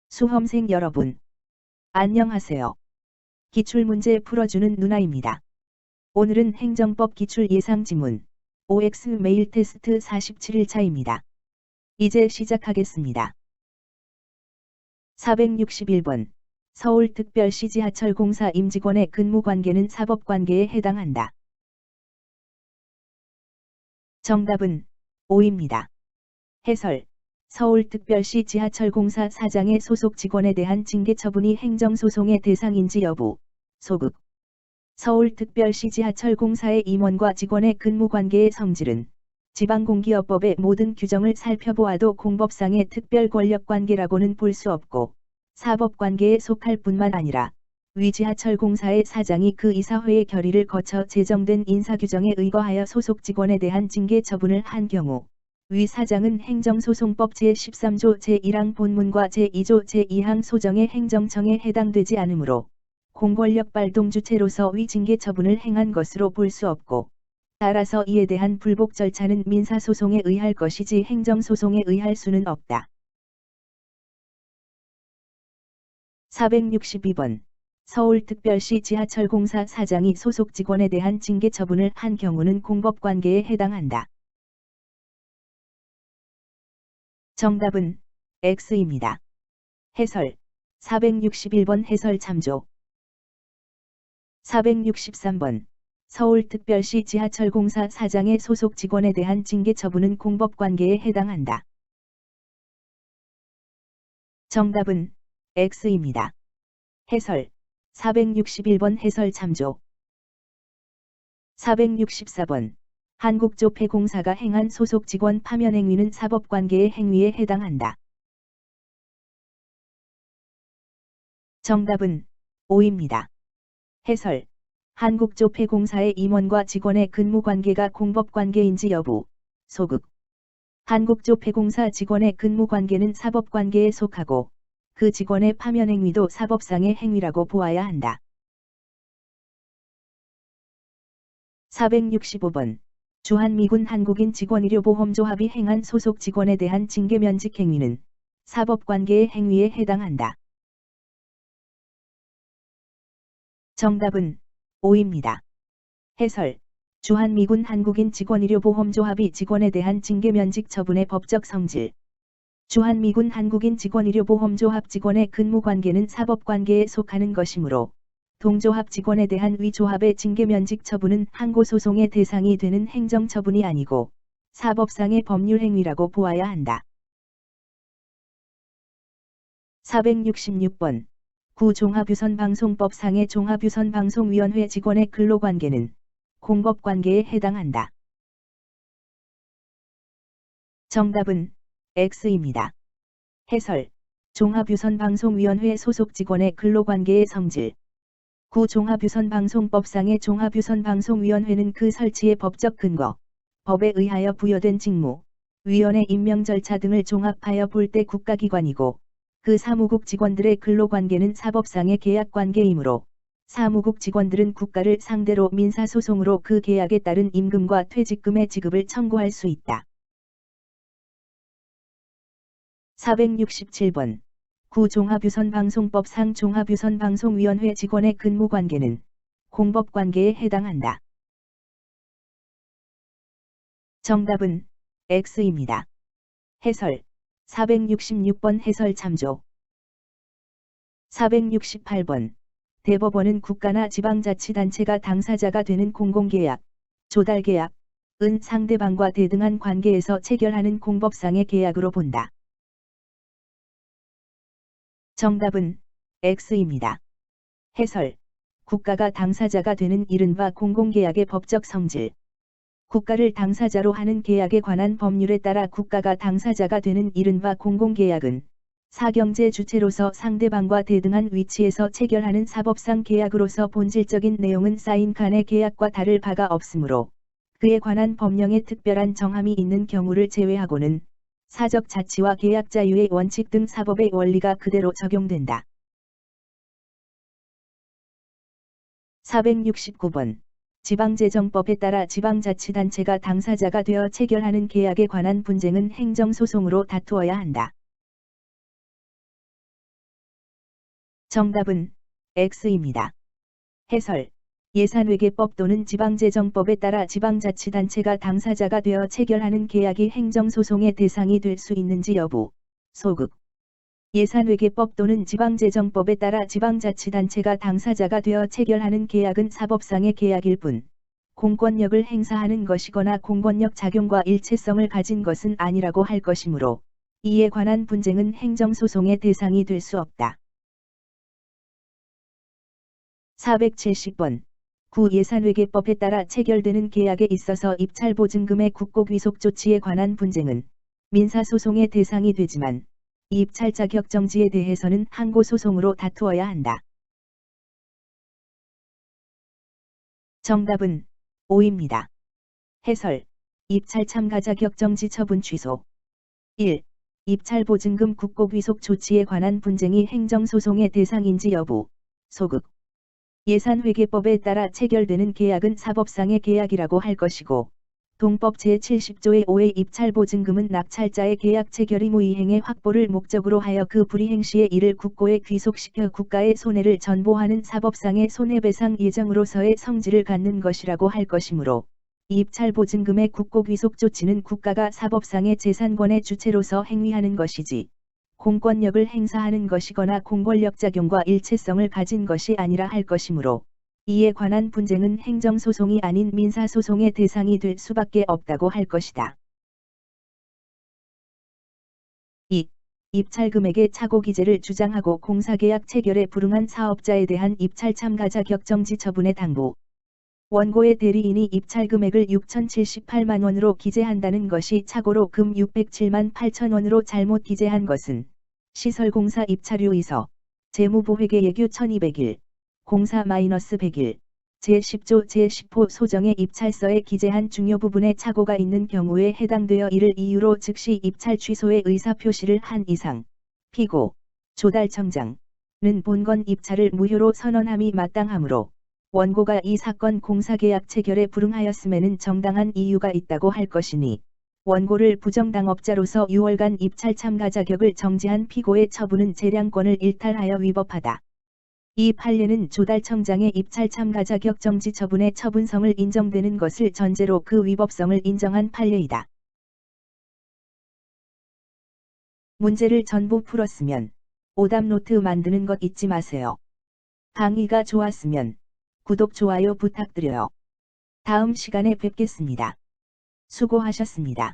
수험생 여러분, 안녕하세요. 기출문제 풀어주는 누나입니다. 오늘은 행정법 기출 예상지문 OX 메일 테스트 47일차입니다. 이제 시작하겠습니다. 461번 서울특별시 지하철공사 임직원의 근무관계는 사법관계에 해당한다. 정답은 O입니다. 해설 서울특별시 지하철공사 사장의 소속 직원에 대한 징계 처분이 행정소송의 대상인지 여부. 소극. 서울특별시 지하철공사의 임원과 직원의 근무관계의 성질은 지방공기업법의 모든 규정을 살펴보아도 공법상의 특별 권력관계라고는 볼 수 없고 사법관계에 속할 뿐만 아니라 위 지하철공사의 사장이 그 이사회의 결의를 거쳐 제정된 인사규정에 의거하여 소속 직원에 대한 징계 처분을 한 경우 위 사장은 행정소송법 제13조 제1항 본문과 제2조 제2항 소정의 행정청에 해당되지 않으므로 공권력 발동 주체로서 위 징계 처분을 행한 것으로 볼 수 없고 따라서 이에 대한 불복 절차는 민사소송에 의할 것이지 행정소송에 의할 수는 없다. 462번 서울특별시 지하철공사 사장이 소속 직원에 대한 징계 처분을 한 경우는 공법관계에 해당한다. 정답은 X입니다. 해설 461번 해설 참조. 463번 서울특별시 지하철공사 사장의 소속 직원에 대한 징계 처분은 공법관계에 해당한다. 정답은 X입니다. 해설 461번 해설 참조. 464번 한국조폐공사가 행한 소속 직원 파면 행위는 사법관계의 행위에 해당한다. 정답은 O입니다. 해설 한국조폐공사의 임원과 직원의 근무관계가 공법관계인지 여부. 소극. 한국조폐공사 직원의 근무관계는 사법관계에 속하고 그 직원의 파면 행위도 사법상의 행위라고 보아야 한다. 465번 주한미군 한국인 직원의료보험조합이 행한 소속 직원에 대한 징계 면직 행위는 사법관계의 행위에 해당한다. 정답은 O입니다. 해설 주한미군 한국인 직원의료보험조합이 직원에 대한 징계 면직 처분의 법적 성질. 주한미군 한국인 직원의료보험조합 직원의 근무관계는 사법관계에 속하는 것이므로 동조합 직원에 대한 위 조합의 징계 면직 처분은 항고소송의 대상이 되는 행정처분이 아니고 사법상의 법률행위라고 보아야 한다. 466번 구종합유선방송법상의 종합유선방송위원회 직원의 근로관계는 공법관계에 해당한다. 정답은 X입니다. 해설 종합유선방송위원회 소속 직원의 근로관계의 성질. 구종합유선방송법상의 종합유선방송위원회는 그 설치의 법적 근거, 법에 의하여 부여된 직무, 위원회 임명 절차 등을 종합하여 볼 때 국가기관이고 그 사무국 직원들의 근로관계는 사법상의 계약관계이므로 사무국 직원들은 국가를 상대로 민사소송으로 그 계약에 따른 임금과 퇴직금의 지급을 청구할 수 있다. 467번 구종합유선방송법상 종합유선방송위원회 직원의 근무관계는 공법관계에 해당한다. 정답은 X입니다. 해설 466번 해설 참조. 468번 대법원은 국가나 지방자치단체가 당사자가 되는 공공계약, 조달계약, 은 상대방과 대등한 관계에서 체결하는 공법상의 계약으로 본다. 정답은 X입니다. 해설 국가가 당사자가 되는 이른바 공공계약의 법적 성질. 국가를 당사자로 하는 계약에 관한 법률에 따라 국가가 당사자가 되는 이른바 공공계약은 사경제 주체로서 상대방과 대등한 위치에서 체결하는 사법상 계약으로서 본질적인 내용은 사인 간의 계약과 다를 바가 없으므로 그에 관한 법령에 특별한 정함이 있는 경우를 제외하고는 사적 자치와 계약 자유의 원칙 등 사법의 원리가 그대로 적용된다. 469번 지방재정법에 따라 지방자치단체가 당사자가 되어 체결하는 계약에 관한 분쟁은 행정소송으로 다투어야 한다. 정답은 X입니다. 해설. 예산회계법 또는 지방재정법에 따라 지방자치단체가 당사자가 되어 체결하는 계약이 행정소송의 대상이 될 수 있는지 여부. 소극. 예산회계법 또는 지방재정법에 따라 지방자치단체가 당사자가 되어 체결하는 계약은 사법상의 계약일 뿐, 공권력을 행사하는 것이거나 공권력 작용과 일체성을 가진 것은 아니라고 할 것이므로, 이에 관한 분쟁은 행정소송의 대상이 될 수 없다. 470번. 구예산회계법에 따라 체결되는 계약에 있어서 입찰보증금의 국고귀속 조치에 관한 분쟁은 민사소송의 대상이 되지만 이 입찰 자격 정지에 대해서는 항고소송으로 다투어야 한다. 정답은 O입니다. 해설. 입찰 참가 자격 정지 처분 취소. 1. 입찰보증금 국고귀속 조치에 관한 분쟁이 행정소송의 대상인지 여부. 소극. 예산회계법에 따라 체결되는 계약은 사법상의 계약이라고 할 것이고, 동법 제70조의 5의 입찰보증금은 낙찰자의 계약 체결 의무 이행의 확보를 목적으로 하여 그 불이행 시에 이를 국고에 귀속시켜 국가의 손해를 전보하는 사법상의 손해배상 예정으로서의 성질을 갖는 것이라고 할 것이므로, 이 입찰보증금의 국고귀속 조치는 국가가 사법상의 재산권의 주체로서 행위하는 것이지, 공권력을 행사하는 것이거나 공권력 작용과 일체성을 가진 것이 아니라 할 것이므로, 이에 관한 분쟁은 행정소송이 아닌 민사소송의 대상이 될 수밖에 없다고 할 것이다. 2. 입찰금액의 착오기재를 주장하고 공사계약 체결에 불응한 사업자에 대한 입찰 참가 자격 정지 처분의 당부. 원고의 대리인이 입찰금액을 6,078만 원으로 기재한다는 것이 착오로 금 607만 8천 원으로 잘못 기재한 것은 시설공사 입찰휴의서, 재무보회계 예규 1200일, 공사-100일, 제10조 제10호 소정의 입찰서에 기재한 중요 부분에 착오가 있는 경우에 해당되어 이를 이유로 즉시 입찰 취소의 의사표시를 한 이상, 피고, 조달청장은 본건 입찰을 무효로 선언함이 마땅하므로, 원고가 이 사건 공사계약 체결에 불응하였음에는 정당한 이유가 있다고 할 것이니, 원고를 부정당업자로서 6월간 입찰 참가 자격을 정지한 피고의 처분은 재량권을 일탈하여 위법하다. 이 판례는 조달청장의 입찰 참가 자격 정지 처분의 처분성을 인정되는 것을 전제로 그 위법성을 인정한 판례이다. 문제를 전부 풀었으면 오답노트 만드는 것 잊지 마세요. 강의가 좋았으면 구독, 좋아요 부탁드려요. 다음 시간에 뵙겠습니다. 수고하셨습니다.